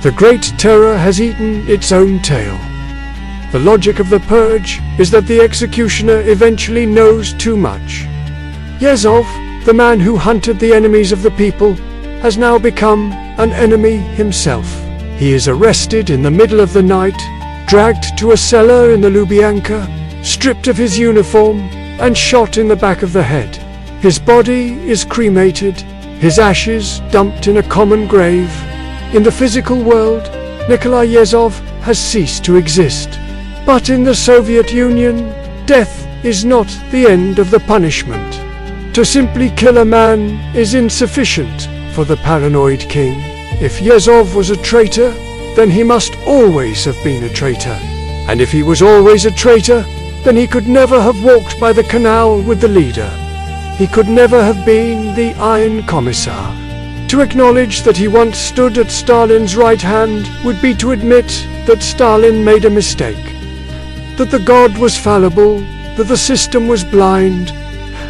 The Great Terror has eaten its own tail. The logic of the purge is that the executioner eventually knows too much. Yezhov, the man who hunted the enemies of the people, has now become an enemy himself. He is arrested in the middle of the night, dragged to a cellar in the Lubyanka, stripped of his uniform, and shot in the back of the head. His body is cremated, his ashes dumped in a common grave. In the physical world, Nikolai Yezhov has ceased to exist. But in the Soviet Union, death is not the end of the punishment. To simply kill a man is insufficient for the paranoid king. If Yezhov was a traitor, then he must always have been a traitor. And if he was always a traitor, then he could never have walked by the canal with the leader. He could never have been the Iron Commissar. To acknowledge that he once stood at Stalin's right hand would be to admit that Stalin made a mistake, that the god was fallible, that the system was blind,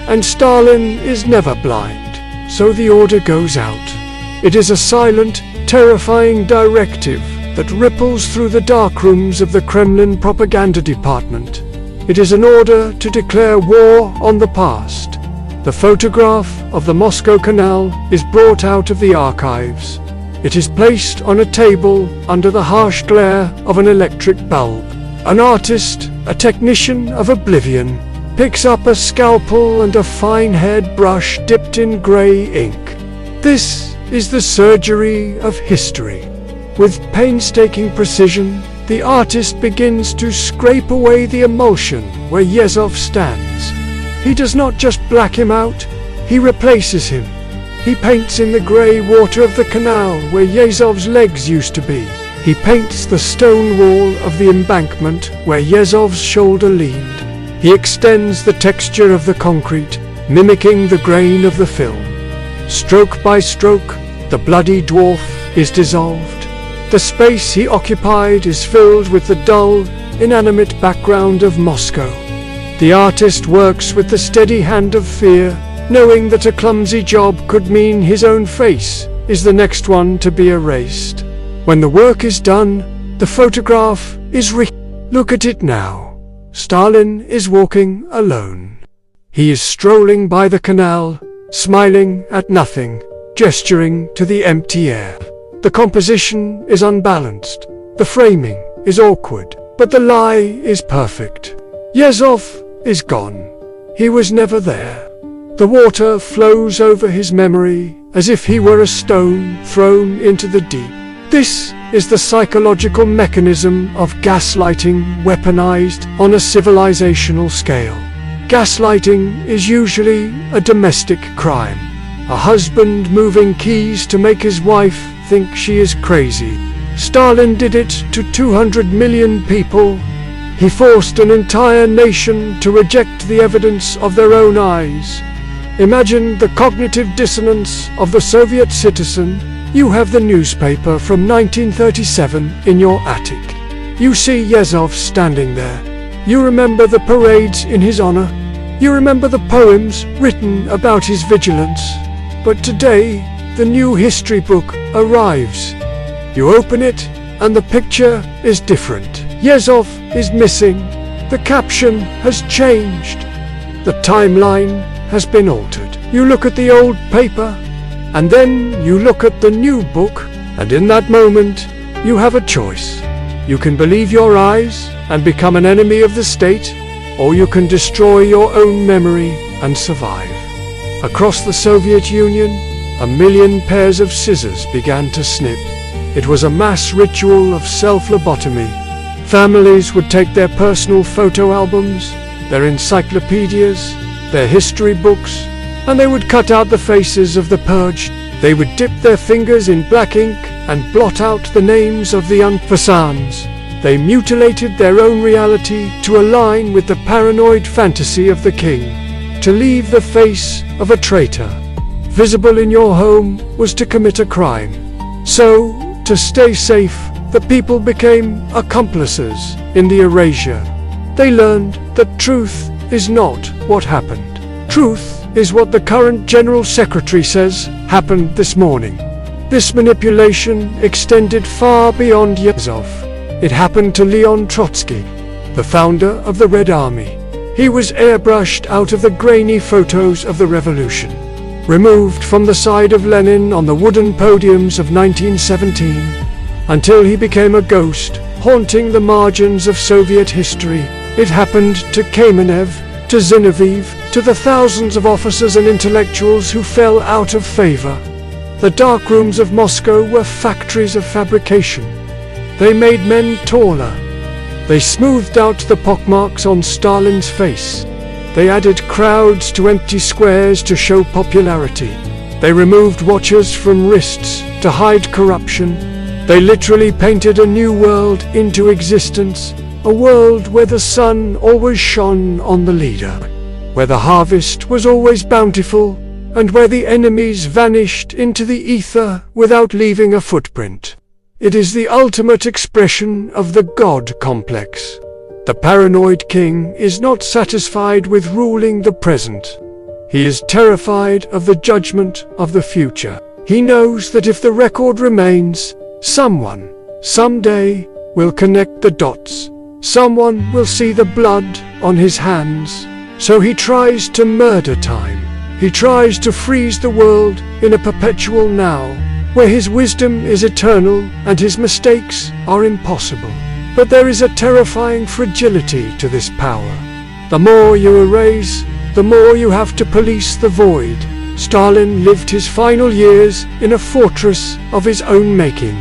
and Stalin is never blind, so the order goes out. It is a silent, terrifying directive that ripples through the dark rooms of the Kremlin propaganda department. It is an order to declare war on the past. The photograph of the Moscow Canal is brought out of the archives. It is placed on a table under the harsh glare of an electric bulb. An artist, a technician of oblivion, picks up a scalpel and a fine-haired brush dipped in grey ink. This is the surgery of history. With painstaking precision, the artist begins to scrape away the emulsion where Yezhov stands. He does not just black him out, he replaces him. He paints in the grey water of the canal where Yezhov's legs used to be. He paints the stone wall of the embankment where Yezhov's shoulder leaned. He extends the texture of the concrete, mimicking the grain of the film. Stroke by stroke, the bloody dwarf is dissolved. The space he occupied is filled with the dull, inanimate background of Moscow. The artist works with the steady hand of fear, knowing that a clumsy job could mean his own face is the next one to be erased. When the work is done, the photograph is Look at it now. Stalin is walking alone. He is strolling by the canal, smiling at nothing, gesturing to the empty air. The composition is unbalanced, the framing is awkward, but the lie is perfect. Yezhov is gone. He was never there. The water flows over his memory as if he were a stone thrown into the deep. This is the psychological mechanism of gaslighting weaponized on a civilizational scale. Gaslighting is usually a domestic crime. A husband moving keys to make his wife think she is crazy. Stalin did it to 200 million people. He forced an entire nation to reject the evidence of their own eyes. Imagine the cognitive dissonance of the Soviet citizen. You have the newspaper from 1937 in your attic. You see Yezhov standing there. You remember the parades in his honor. You remember the poems written about his vigilance. But today, the new history book arrives. You open it, and the picture is different. Yezhov is missing. The caption has changed. The timeline has been altered. You look at the old paper, and then you look at the new book, and in that moment, you have a choice. You can believe your eyes and become an enemy of the state, or you can destroy your own memory and survive. Across the Soviet Union, 1 million pairs of scissors began to snip. It was a mass ritual of self-lobotomy. Families would take their personal photo albums, their encyclopedias, their history books, and they would cut out the faces of the purged. They would dip their fingers in black ink and blot out the names of the unfaçons. They mutilated their own reality to align with the paranoid fantasy of the king. To leave the face of a traitor visible in your home was to commit a crime. So, to stay safe, the people became accomplices in the erasure. They learned that truth is not what happened. Truth is what the current General Secretary says happened this morning. This manipulation extended far beyond Yezhov. It happened to Leon Trotsky, the founder of the Red Army. He was airbrushed out of the grainy photos of the revolution, removed from the side of Lenin on the wooden podiums of 1917. until he became a ghost, haunting the margins of Soviet history. It happened to Kamenev, to Zinoviev, to the thousands of officers and intellectuals who fell out of favor. The dark rooms of Moscow were factories of fabrication. They made men taller. They smoothed out the pockmarks on Stalin's face. They added crowds to empty squares to show popularity. They removed watches from wrists to hide corruption. They literally painted a new world into existence, a world where the sun always shone on the leader, where the harvest was always bountiful, and where the enemies vanished into the ether without leaving a footprint. It is the ultimate expression of the God complex. The paranoid king is not satisfied with ruling the present. He is terrified of the judgment of the future. He knows that if the record remains, someone, someday, will connect the dots. Someone will see the blood on his hands. So he tries to murder time. He tries to freeze the world in a perpetual now, where his wisdom is eternal and his mistakes are impossible. But there is a terrifying fragility to this power. The more you erase, the more you have to police the void. Stalin lived his final years in a fortress of his own making,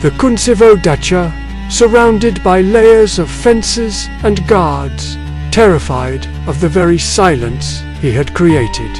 the Kuntsevo dacha, surrounded by layers of fences and guards, terrified of the very silence he had created.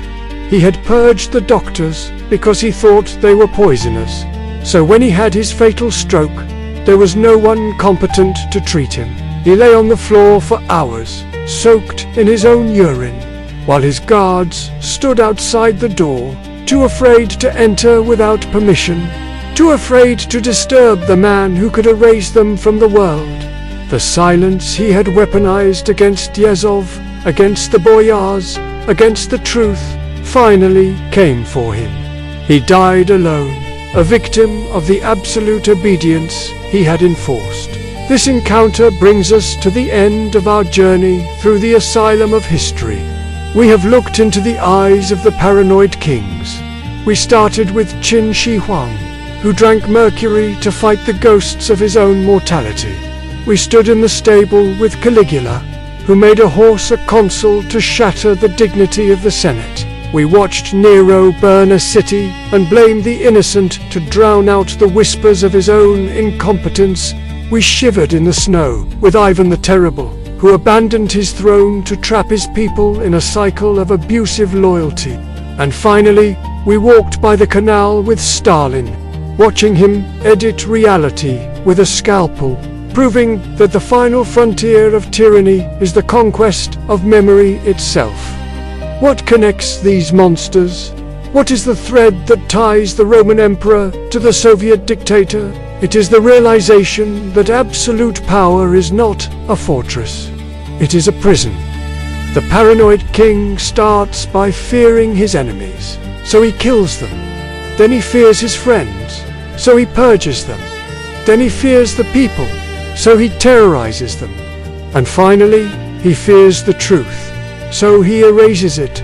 He had purged the doctors because he thought they were poisonous. So when he had his fatal stroke, there was no one competent to treat him. He lay on the floor for hours, soaked in his own urine, while his guards stood outside the door, too afraid to enter without permission, too afraid to disturb the man who could erase them from the world. The silence he had weaponized against Yezhov, against the boyars, against the truth, finally came for him. He died alone, a victim of the absolute obedience he had enforced. This encounter brings us to the end of our journey through the asylum of history. We have looked into the eyes of the paranoid kings. We started with Qin Shi Huang, who drank mercury to fight the ghosts of his own mortality. We stood in the stable with Caligula, who made a horse a consul to shatter the dignity of the Senate. We watched Nero burn a city and blame the innocent to drown out the whispers of his own incompetence. We shivered in the snow with Ivan the Terrible, who abandoned his throne to trap his people in a cycle of abusive loyalty. And finally, we walked by the canal with Stalin, watching him edit reality with a scalpel, proving that the final frontier of tyranny is the conquest of memory itself. What connects these monsters? What is the thread that ties the Roman emperor to the Soviet dictator? It is the realization that absolute power is not a fortress. It is a prison. The paranoid king starts by fearing his enemies, so he kills them. Then he fears his friends, so he purges them. Then he fears the people, so he terrorizes them. And finally, he fears the truth, so he erases it.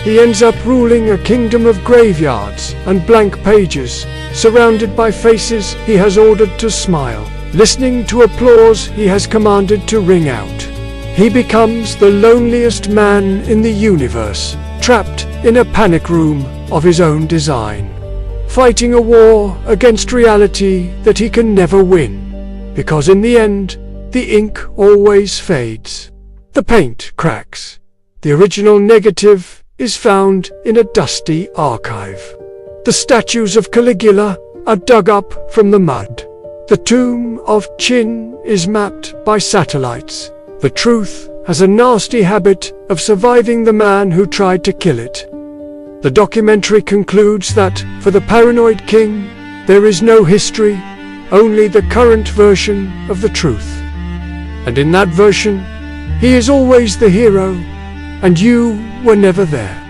He ends up ruling a kingdom of graveyards and blank pages, surrounded by faces he has ordered to smile, listening to applause he has commanded to ring out. He becomes the loneliest man in the universe, trapped in a panic room of his own design, fighting a war against reality that he can never win, because in the end, the ink always fades. The paint cracks. The original negative is found in a dusty archive. The statues of Caligula are dug up from the mud. The tomb of Qin is mapped by satellites. The truth has a nasty habit of surviving the man who tried to kill it. The documentary concludes that, for the paranoid king, there is no history, only the current version of the truth. And in that version, he is always the hero, and you were never there.